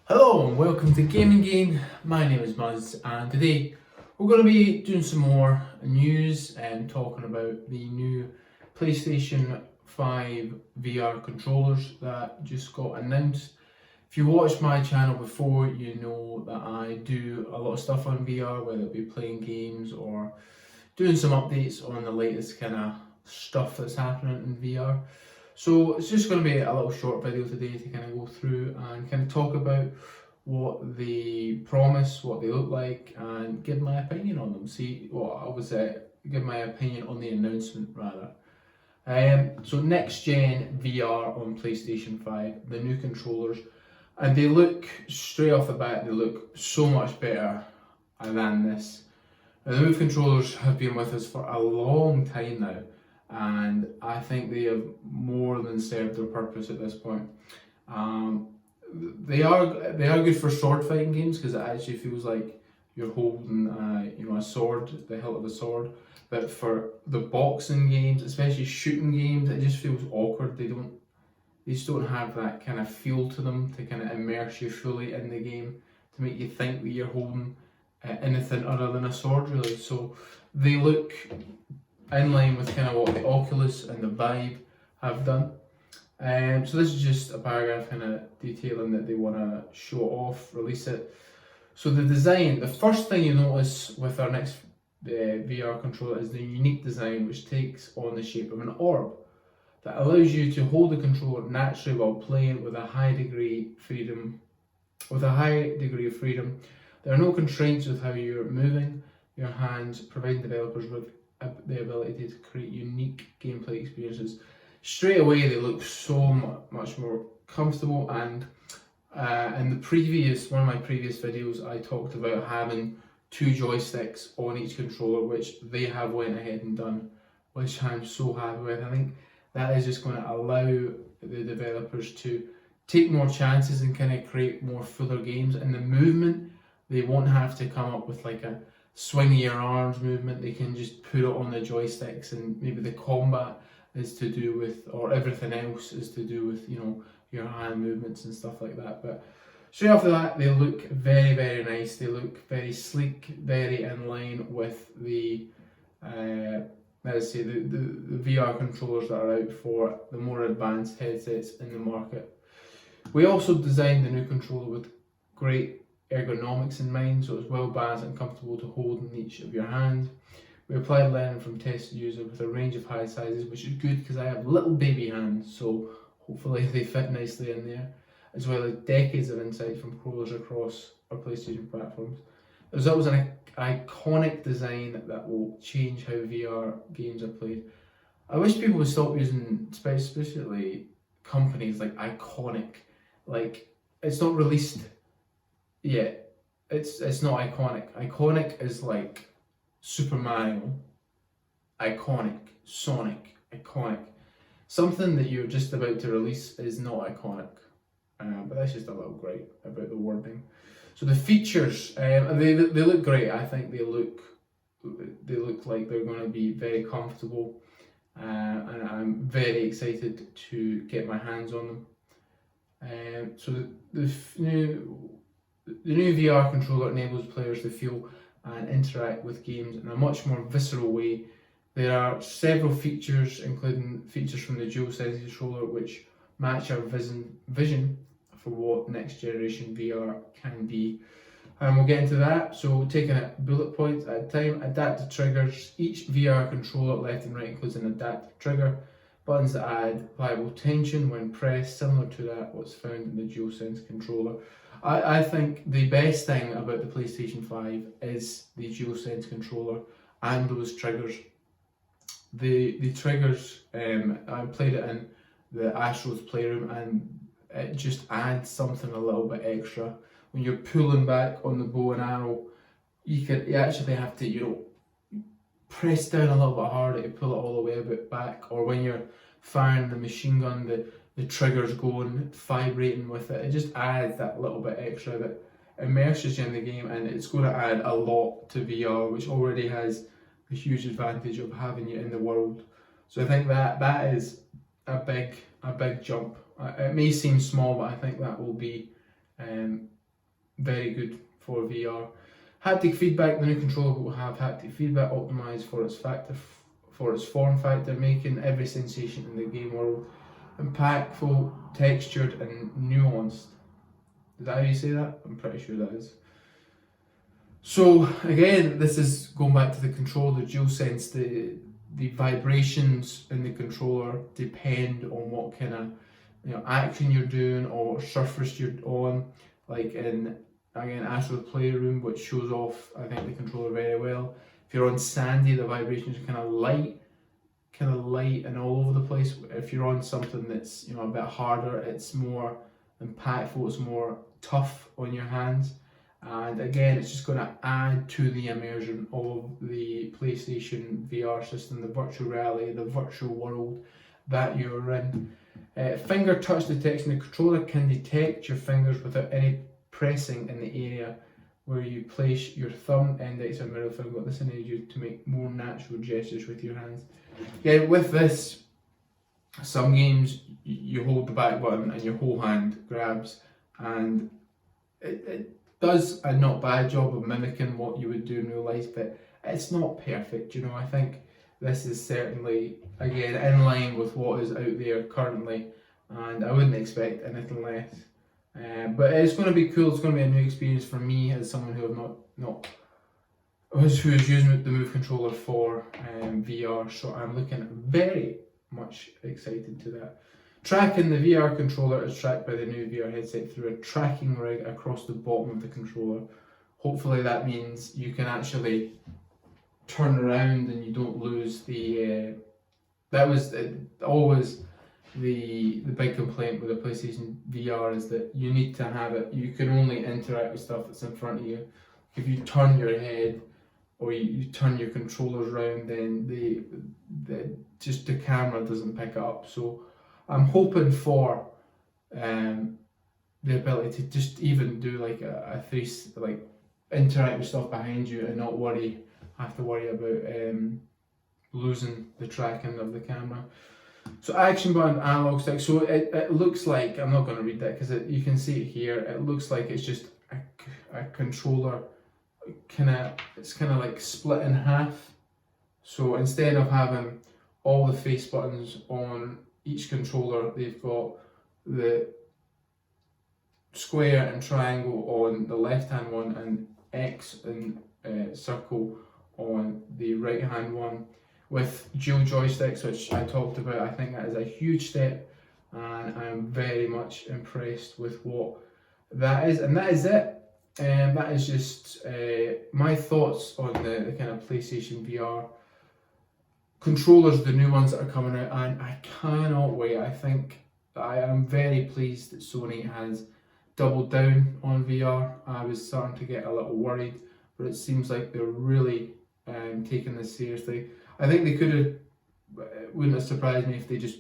Hello and welcome to Gaming Gain. My name is Muzz and today we're going to be doing some more news and talking about the new PlayStation 5 VR controllers that just got announced. If you watched my channel before, you know that I do a lot of stuff on VR, whether it be playing games or doing some updates on the latest kind of stuff that's happening in VR. So it's just going to be a little short video today to kind of go through and kind of talk about what they promise, what they look like, and give my opinion on them. See, well, I would say give my opinion on the announcement rather. So next gen VR on PlayStation 5, the new controllers, and they look straight off the bat. They look so much better than this. Now, the Move controllers have been with us for a long time now, and I think they have more than served their purpose at this point. They are good for sword fighting games because it actually feels like you're holding a sword, the hilt of a sword. But for the boxing games, especially shooting games, it just feels awkward. They just don't have that kind of feel to them to kind of immerse you fully in the game, to make you think that you're holding anything other than a sword, really. So they look in line with kind of what the Oculus and the Vive have done. So this is just a paragraph kind of detailing that they want to show off, release it. So the design, the first thing you notice with our next VR controller is the unique design, which takes on the shape of an orb that allows you to hold the controller naturally while playing with a high degree freedom. There are no constraints with how you're moving your hands, providing developers with the ability to create unique gameplay experiences. Straight away, they look so much more comfortable. And in one of my previous videos, I talked about having two joysticks on each controller, which they have went ahead and done, which I'm so happy with. I think that is just going to allow the developers to take more chances and kind of create more fuller games. And the movement, they won't have to come up with like a swing your arms movement. They can just put it on the joysticks, and maybe the combat is to do with, or everything else is to do with, your hand movements and stuff like that. But straight after that, they look very, very nice. They look very sleek, very in line with the let's say the VR controllers that are out for the more advanced headsets in the market. We also designed the new controller with great ergonomics in mind, so it's well balanced and comfortable to hold in each of your hands. We applied learning from tested users with a range of height sizes, which is good because I have little baby hands, so hopefully they fit nicely in there, as well as decades of insight from pros across our PlayStation platforms. The result was an iconic design that will change how VR games are played. I wish people would stop using, especially companies like iconic. Like, it's not released yet. It's not iconic. Iconic is like Super Mario, iconic, Sonic, iconic. Something that you're just about to release is not iconic. But that's just a little gripe about the wording. So the features, they look great. I think they look like they're going to be very comfortable, and I'm very excited to get my hands on them. So the new VR controller enables players to feel and interact with games in a much more visceral way. There are several features, including features from the DualSense controller, which match our vision for what next generation VR can be. And we'll get into that. So taking it bullet points at a time, adaptive triggers. Each VR controller left and right includes an adaptive trigger. Buttons that add pliable tension when pressed, similar to that what's found in the DualSense controller. I think the best thing about the PlayStation 5 is the DualSense controller and those triggers. The triggers, I played it in the Astro's Playroom, and it just adds something a little bit extra. When you're pulling back on the bow and arrow, you actually have to, press down a little bit harder to pull it all the way a bit back. Or when you're firing the machine gun, the trigger's going, vibrating with it. It just adds that little bit extra that immerses you in the game, and it's going to add a lot to VR, which already has a huge advantage of having you in the world. So I think that is a big jump. It may seem small, but I think that will be very good for VR. Haptic feedback, the new controller will have haptic feedback optimized for its form factor, making every sensation in the game world impactful, textured, and nuanced. Is that how you say that? I'm pretty sure that is. So again, this is going back to the controller, the DualSense. The vibrations in the controller depend on what kind of action you're doing or surface you're on. Like in Astro Playroom, which shows off I think the controller very well. If you're on sandy, the vibrations are kind of light and all over the place. If you're on something that's a bit harder, it's more impactful, it's more tough on your hands. And again, it's just going to add to the immersion of the PlayStation VR system, the virtual reality, the virtual world that you're in. Finger touch detection. The controller can detect your fingers without any pressing in the area where you place your thumb, index, or middle finger. This enables you to make more natural gestures with your hands. Yeah, with this, some games you hold the back button and your whole hand grabs, and it does a not bad job of mimicking what you would do in real life, but it's not perfect. I think this is certainly, again, in line with what is out there currently, and I wouldn't expect anything less. But it's going to be cool. It's going to be a new experience for me as someone who is using the Move controller for VR. So I'm looking very much excited to that. Tracking. The VR controller is tracked by the new VR headset through a tracking rig across the bottom of the controller. Hopefully that means you can actually turn around and you don't lose the. That was always the big complaint with the PlayStation VR, is that you need to have it. You can only interact with stuff that's in front of you. If you turn your head or you turn your controllers around, then the camera doesn't pick it up. So I'm hoping for the ability to just even do like a interact with stuff behind you and not have to worry about losing the tracking of the camera. So action button, analog stick. So it looks like, I'm not going to read that because you can see it here. It looks like it's just a controller. It's kind of like split in half. So instead of having all the face buttons on each controller, they've got the square and triangle on the left hand one and X and circle on the right hand one, with dual joysticks, which I talked about. I think that is a huge step, and I am very much impressed with what that is. And that is it. That is just my thoughts on the kind of PlayStation VR controllers, the new ones that are coming out, and I cannot wait. I think I am very pleased that Sony has doubled down on VR. I was starting to get a little worried, but it seems like they're really taking this seriously. I think they could have, wouldn't have surprised me if they just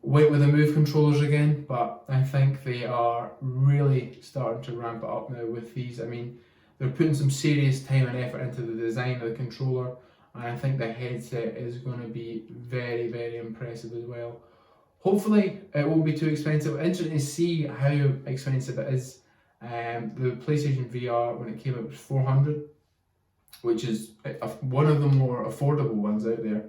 went with the Move controllers again, but I think they are really starting to ramp it up now with these. I mean, they're putting some serious time and effort into the design of the controller, and I think the headset is going to be very, very impressive as well. Hopefully it won't be too expensive. Interesting to see how expensive it is. The PlayStation VR, when it came out, was $400, which is one of the more affordable ones out there,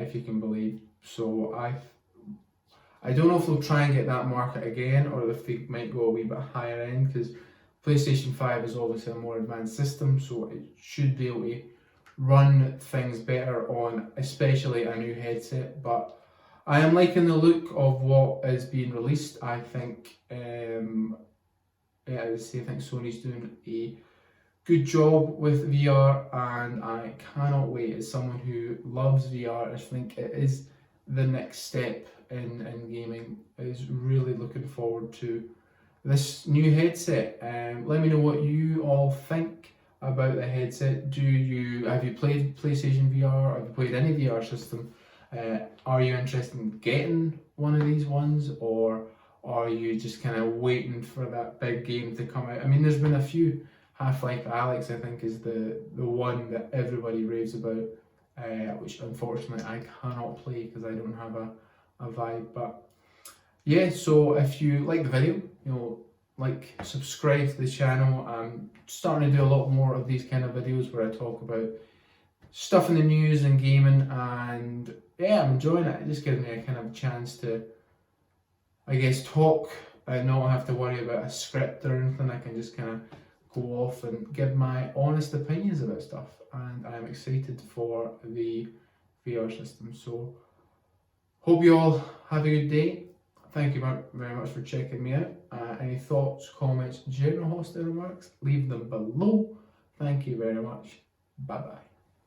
if you can believe. So I don't know if they'll try and get that market again, or if they might go a wee bit higher end, because PlayStation 5 is obviously a more advanced system, so it should be able to run things better on especially a new headset. But I am liking the look of what is being released. I think, I think Sony's doing a good job with VR, and I cannot wait. As someone who loves VR, I think it is the next step in gaming. Is really looking forward to this new headset. Let me know what you all think about the headset. Have you played PlayStation VR? Have you played any VR system? Are you interested in getting one of these ones, or are you just kind of waiting for that big game to come out? I mean, there's been a few. Half-Life Alyx, I think, is the one that everybody raves about, which unfortunately I cannot play because I don't have a Vive. But yeah, so if you like the video, like, subscribe to the channel. I'm starting to do a lot more of these kind of videos where I talk about stuff in the news and gaming, and yeah, I'm enjoying it. It just gives me a kind of chance to, I guess, talk and not have to worry about a script or anything. I can just kind of go off and give my honest opinions about stuff, and I'm excited for the VR system. So hope you all have a good day. Thank you very much for checking me out. Any thoughts, comments, general hosting remarks, leave them below. Thank you very much. Bye bye.